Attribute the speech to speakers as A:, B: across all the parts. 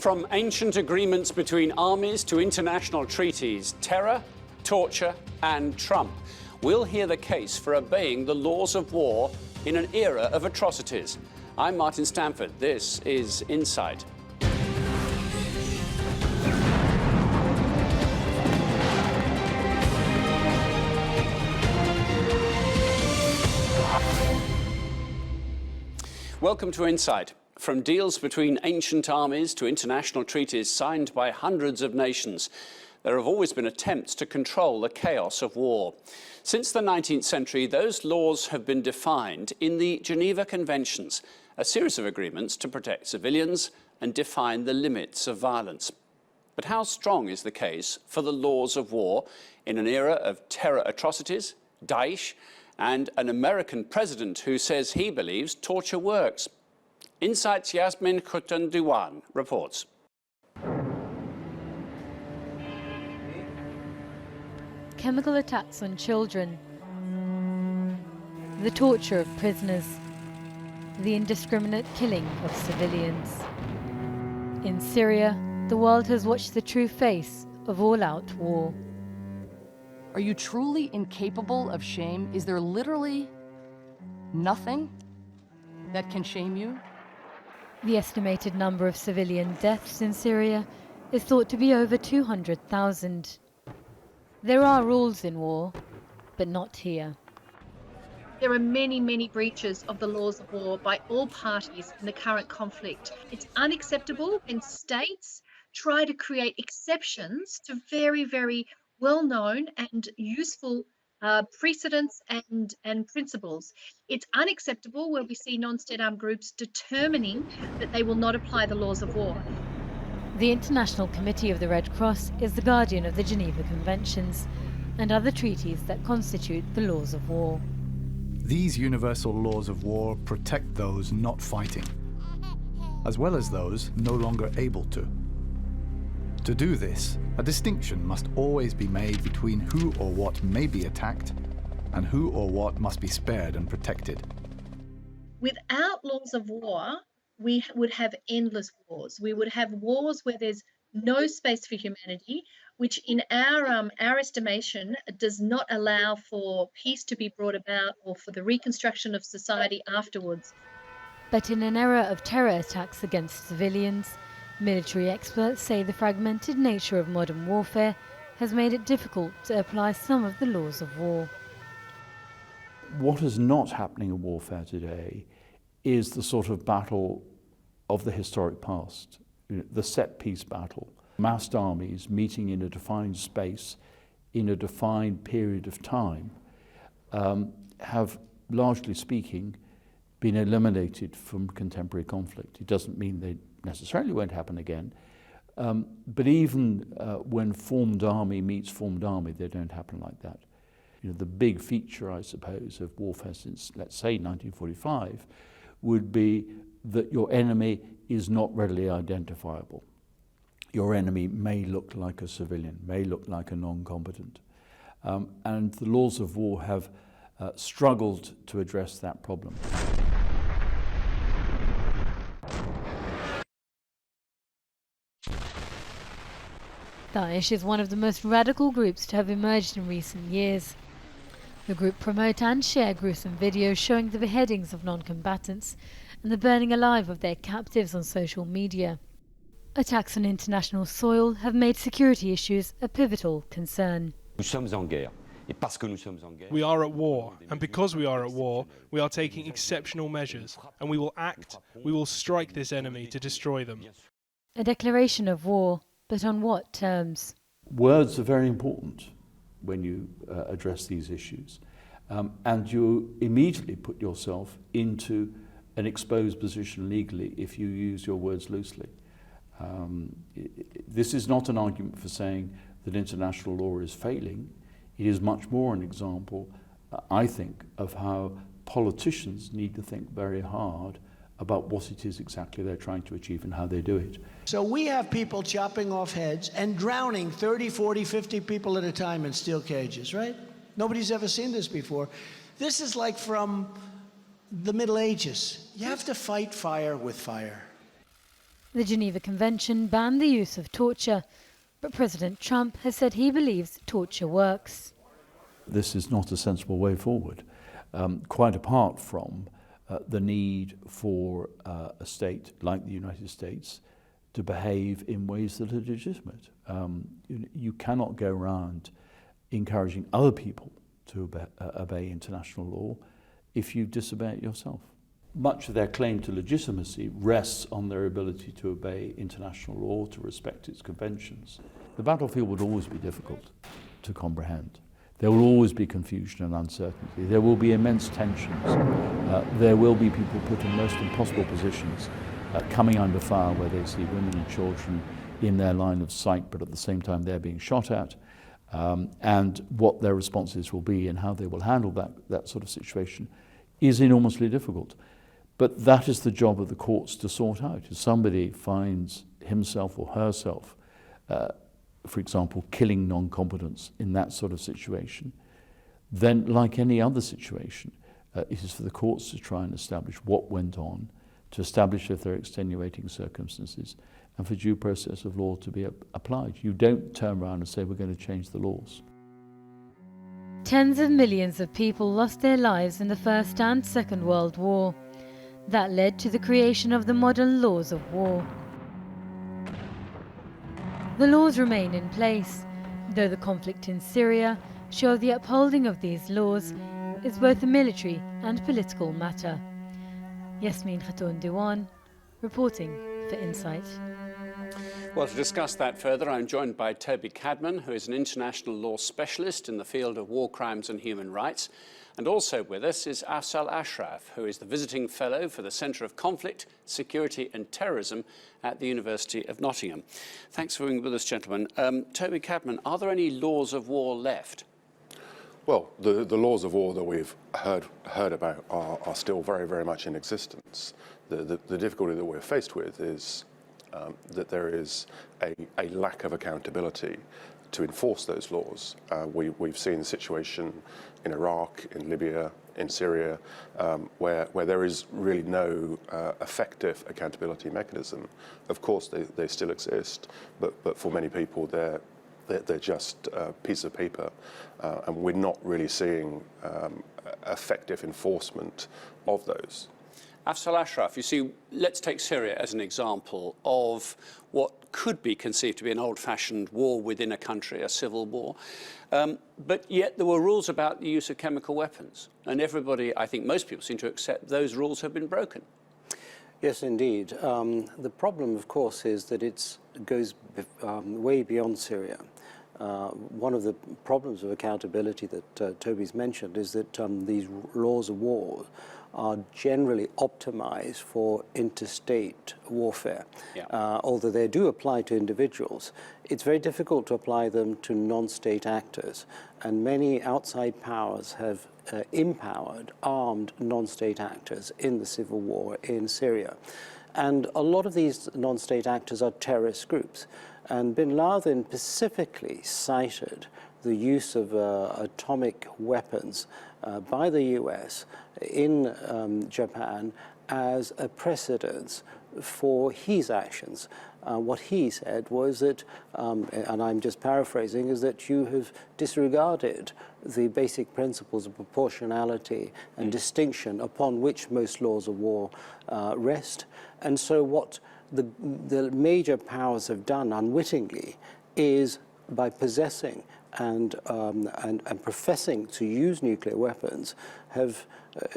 A: From ancient agreements between armies to international treaties, terror, torture and Trump. We'll hear the case for obeying the laws of war in an era of atrocities. I'm Martin Stanford. This is Insight. Welcome to Insight. From deals between ancient armies to international treaties signed by hundreds of nations, there have always been attempts to control the chaos of war. Since the 19th century, those laws have been defined in the Geneva Conventions, a series of agreements to protect civilians and define the limits of violence. But how strong is the case for the laws of war in an era of terror atrocities, Daesh, and an American president who says he believes torture works? Insight's Yasmin Khutan-Diwan reports.
B: Chemical attacks on children, the torture of prisoners, the indiscriminate killing of civilians. In Syria, the world has watched the true face of all-out war.
C: Are you truly incapable of shame? Is there literally nothing that can shame you?
B: The estimated number of civilian deaths in Syria is thought to be over 200,000. There are rules in war, but not here.
D: There are many, many breaches of the laws of war by all parties in the current conflict. It's unacceptable when states try to create exceptions to very, very well-known and useful precedents and principles. It's unacceptable where we see non-state armed groups determining that they will not apply the laws of war.
B: The International Committee of the Red Cross is the guardian of the Geneva Conventions and other treaties that constitute the laws of war.
E: These universal laws of war protect those not fighting, as well as those no longer able to. To do this, a distinction must always be made between who or what may be attacked and who or what must be spared and protected.
D: Without laws of war, we would have endless wars. We would have wars where there's no space for humanity, which in our estimation does not allow for peace to be brought about or for the reconstruction of society afterwards.
B: But in an era of terror attacks against civilians, military experts say the fragmented nature of modern warfare has made it difficult to apply some of the laws of war.
F: What is not happening in warfare today is the sort of battle of the historic past, the set-piece battle. Massed armies meeting in a defined space, in a defined period of time, have, largely speaking, been eliminated from contemporary conflict. It doesn't mean they necessarily won't happen again, but even when formed army meets formed army, they don't happen like that. You know, the big feature, I suppose, of warfare since, let's say, 1945, would be that your enemy is not readily identifiable. Your enemy may look like a civilian, may look like a non-combatant, and the laws of war have struggled to address that problem.
B: Daesh is one of the most radical groups to have emerged in recent years. The group promote and share gruesome videos showing the beheadings of non-combatants and the burning alive of their captives on social media. Attacks on international soil have made security issues a pivotal concern.
G: We are at war, and because we are at war, we are taking exceptional measures, and we will act, we will strike this enemy to destroy them.
B: A declaration of war, but on what terms?
F: Words are very important when you address these issues, and you immediately put yourself into an exposed position legally if you use your words loosely. This is not an argument for saying that international law is failing. It is much more an example, I think, of how politicians need to think very hard about what it is exactly they're trying to achieve and how they do it.
H: So we have people chopping off heads and drowning 30, 40, 50 people at a time in steel cages, right? Nobody's ever seen this before. This is like from the Middle Ages. You have to fight fire with fire.
B: The Geneva Convention banned the use of torture, but President Trump has said he believes torture works.
F: This is not a sensible way forward, quite apart from the need for a state like the United States to behave in ways that are legitimate. You cannot go around encouraging other people to obey international law if you disobey it yourself. Much of their claim to legitimacy rests on their ability to obey international law, to respect its conventions. The battlefield would always be difficult to comprehend. There will always be confusion and uncertainty. There will be immense tensions. There will be people put in most impossible positions, coming under fire where they see women and children in their line of sight, but at the same time they're being shot at. And what their responses will be and how they will handle that sort of situation is enormously difficult. But that is the job of the courts to sort out. If somebody finds himself or herself, for example, killing non-combatants in that sort of situation, then like any other situation, it is for the courts to try and establish what went on, to establish if there are extenuating circumstances, and for due process of law to be applied. You don't turn around and say we're going to change the laws.
B: Tens of millions of people lost their lives in the First and Second World War. That led to the creation of the modern laws of war. The laws remain in place, though the conflict in Syria shows the upholding of these laws is both a military and political matter. Yasmin Khatoon Diwan, reporting for Insight.
A: Well, to discuss that further, I'm joined by Toby Cadman, who is an international law specialist in the field of war crimes and human rights. And also with us is Afzal Ashraf, who is the visiting fellow for the Centre of Conflict, Security and Terrorism at the University of Nottingham. Thanks for being with us, gentlemen. Toby Cadman, are there any laws of war left?
I: Well, the laws of war that we've heard about are still very, very much in existence. The difficulty that we're faced with is that there is a lack of accountability to enforce those laws. We've seen the situation in Iraq, in Libya, in Syria, where there is really no effective accountability mechanism. Of course, they still exist, but for many people, they're just a piece of paper, and we're not really seeing effective enforcement of those.
A: Afzal Ashraf, you see, let's take Syria as an example of what could be conceived to be an old-fashioned war within a country, a civil war. But yet there were rules about the use of chemical weapons. And everybody, I think most people seem to accept those rules have been broken.
J: Yes, indeed. The problem, of course, is that it goes way beyond Syria. One of the problems of accountability that Toby's mentioned is that these laws of war are generally optimized for interstate warfare.
A: Yeah.
J: Although they do apply to individuals, it's very difficult to apply them to non-state actors. And many outside powers have empowered armed non-state actors in the civil war in Syria. And a lot of these non-state actors are terrorist groups. And bin Laden specifically cited the use of atomic weapons by the US in Japan as a precedent for his actions. What he said was that, and I'm just paraphrasing, is that you have disregarded the basic principles of proportionality and distinction upon which most laws of war rest. And so what the major powers have done unwittingly is by possessing and professing to use nuclear weapons have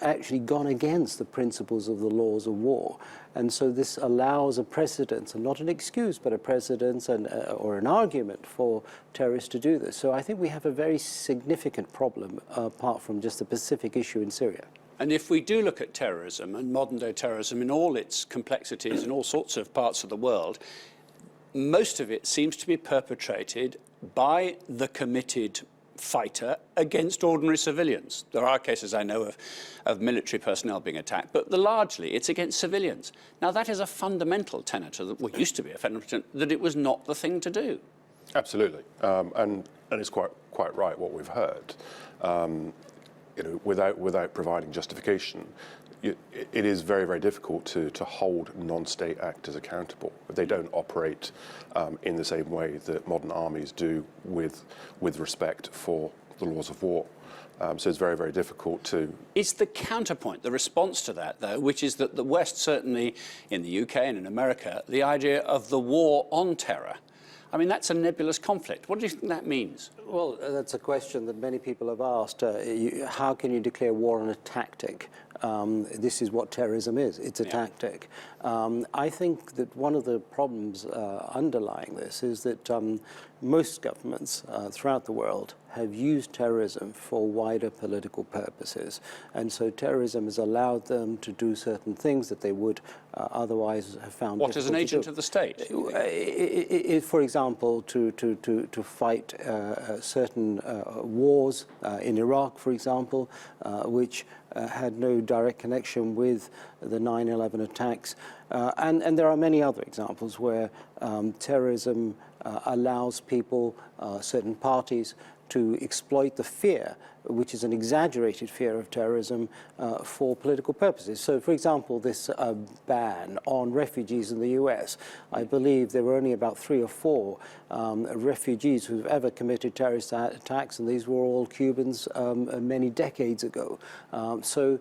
J: actually gone against the principles of the laws of war. And so this allows a precedent, and not an excuse, but a precedent and, or an argument for terrorists to do this. So I think we have a very significant problem apart from just the specific issue in Syria.
A: And if we do look at terrorism and modern-day terrorism in all its complexities in all sorts of parts of the world, most of it seems to be perpetrated by the committed fighter against ordinary civilians. There are cases I know of military personnel being attacked, but largely it's against civilians. Now that is a fundamental tenet, what used to be a fundamental tenet, that it was not the thing to do.
I: Absolutely, and it's quite right what we've heard. You know, without providing justification, it is very, very difficult to hold non-state actors accountable if they don't operate in the same way that modern armies do with respect for the laws of war. So it's very, very difficult to...
A: Is the counterpoint, the response to that, though, which is that the West, certainly in the UK and in America, the idea of the war on terror, I mean, that's a nebulous conflict. What do you think that means?
J: Well, that's a question that many people have asked. How can you declare war on a tactic? This is what terrorism is. It's a tactic. I think that one of the problems underlying this is that most governments throughout the world have used terrorism for wider political purposes. And so terrorism has allowed them to do certain things that they would otherwise have found
A: What, as an agent of the state?
J: For example, to fight certain wars in Iraq, for example, which had no direct connection with the 9/11 attacks. And there are many other examples where terrorism allows people, certain parties, to exploit the fear, which is an exaggerated fear of terrorism, for political purposes. So, for example, this ban on refugees in the US, I believe there were only about 3 or 4 refugees who've ever committed terrorist attacks, and these were all Cubans many decades ago. So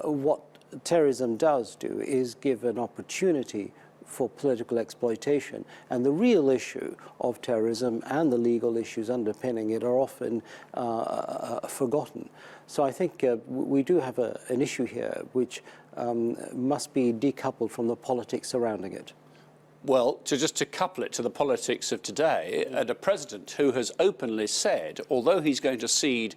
J: what terrorism does do is give an opportunity for political exploitation. And the real issue of terrorism and the legal issues underpinning it are often forgotten. So I think we do have an issue here which must be decoupled from the politics surrounding it.
A: Well, just to couple it to the politics of today, and a president who has openly said, although he's going to cede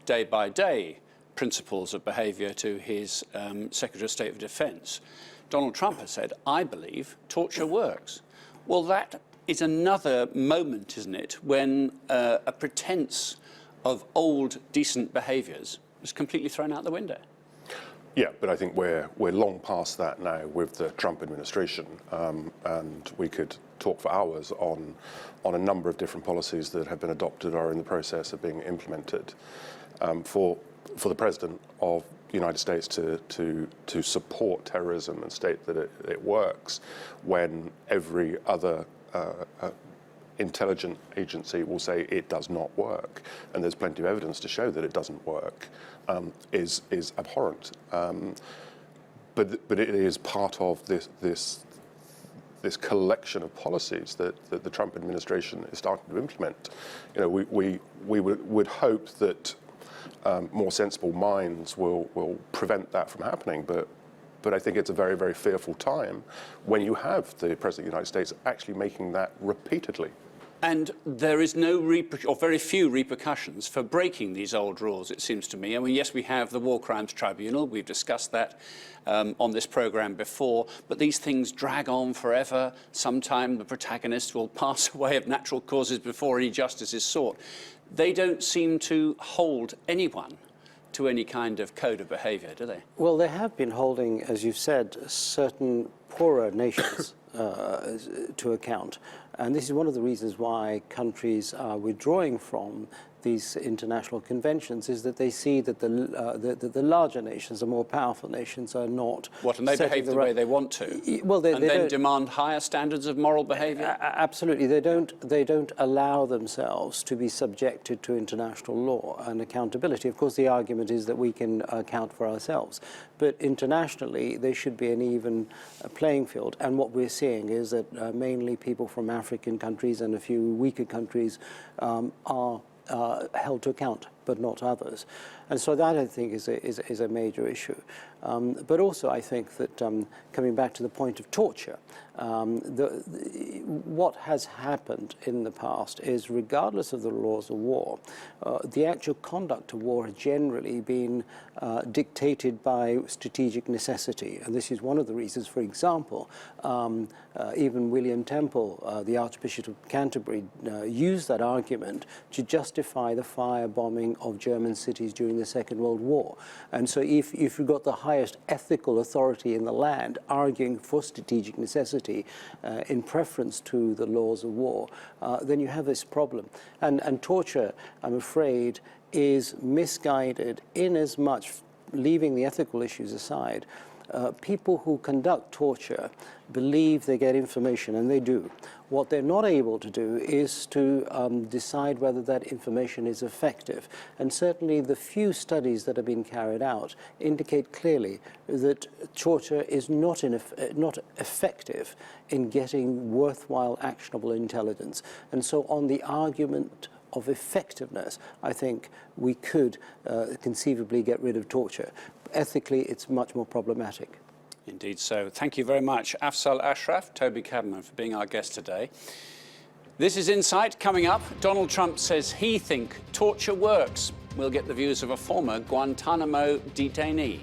A: day by day principles of behaviour to his Secretary of State of Defence, Donald Trump has said, I believe torture works. Well, that is another moment, isn't it, when a pretense of old, decent behaviours was completely thrown out the window.
I: Yeah, but I think we're long past that now with the Trump administration, and we could talk for hours on a number of different policies that have been adopted or are in the process of being implemented. For the President of the United States to support terrorism and state that it works when every other intelligent agency will say it does not work, and there's plenty of evidence to show that it doesn't work, is abhorrent. But it is part of this collection of policies that the Trump administration is starting to implement. You know, we would hope that more sensible minds will prevent that from happening, but I think it's a very, very fearful time when you have the President of the United States actually making that repeatedly.
A: And there is no or very few repercussions for breaking these old rules, it seems to me. I mean, yes, we have the War Crimes Tribunal. We've discussed that on this programme before. But these things drag on forever. Sometime the protagonist will pass away of natural causes before any justice is sought. They don't seem to hold anyone to any kind of code of behaviour, do they?
J: Well, they have been holding, as you've said, certain poorer nations to account. And this is one of the reasons why countries are withdrawing from these international conventions, is that they see that the larger nations, the more powerful nations, are not...
A: What, and they behave the way they want to?
J: Well,
A: and then demand higher standards of moral behaviour?
J: Absolutely. They don't allow themselves to be subjected to international law and accountability. Of course, the argument is that we can account for ourselves. But internationally, there should be an even playing field. And what we're seeing is that mainly people from African countries and a few weaker countries are held to account, but not others. And so that, I think, is a major issue. But also, I think that, coming back to the point of torture, what has happened in the past is, regardless of the laws of war, the actual conduct of war has generally been dictated by strategic necessity. And this is one of the reasons, for example, even William Temple, the Archbishop of Canterbury, used that argument to justify the firebombing of German cities during the Second World War. And so if you've got the highest ethical authority in the land arguing for strategic necessity in preference to the laws of war, then you have this problem. And torture, I'm afraid, is misguided in as much leaving the ethical issues aside, people who conduct torture believe they get information, and they do. What they're not able to do is to decide whether that information is effective. And certainly the few studies that have been carried out indicate clearly that torture is not effective in getting worthwhile, actionable intelligence. And so on the argument of effectiveness, I think we could conceivably get rid of torture. Ethically, it's much more problematic.
A: Indeed so. Thank you very much, Afzal Ashraf, Toby Cadman, for being our guest today. This is Insight. Coming up, Donald Trump says he thinks torture works. We'll get the views of a former Guantanamo detainee.